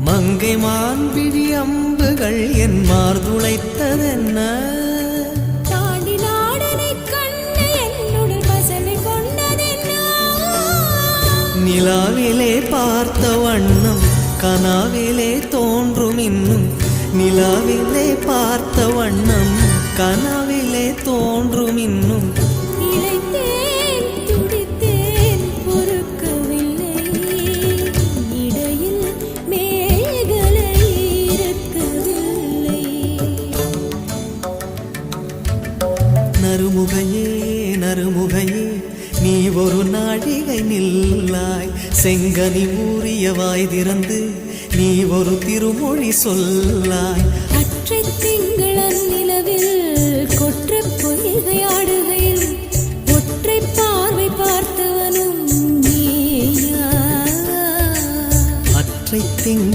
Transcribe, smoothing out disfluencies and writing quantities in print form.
மங்கை மான்பிழி அம்புகள் என் மார்துளைத்ததென்ன தாண்டி நாடனை கண்டு என்னுடன் பசமை கொண்டதென்ன நிலாவிலே பார்த்த வண்ணம் கனாவிலே தோன்றும் இன்னும் நிலாவிலே பார்த்த வண்ணம் கனாவிலே தோன்றும் இன்னும் இளைத்தேன் துடித்தேன் பொறுக்கவில்லை இடையில் மேகலை இருக்கவில்லை நறுமுகையே நறுமுகையே நீ ஒரு நாழிகை நில்லாய் செங்கனி ஊறிய வாய் திறந்து நீ ஒரு திருமொழி சொல்லாய் அற்றை திங்களன் நிலவில் கொற்ற பொய்கையாடுகையில் ஒற்றை பார்வை பார்த்தவனும் நீயா அற்றை திங்கள்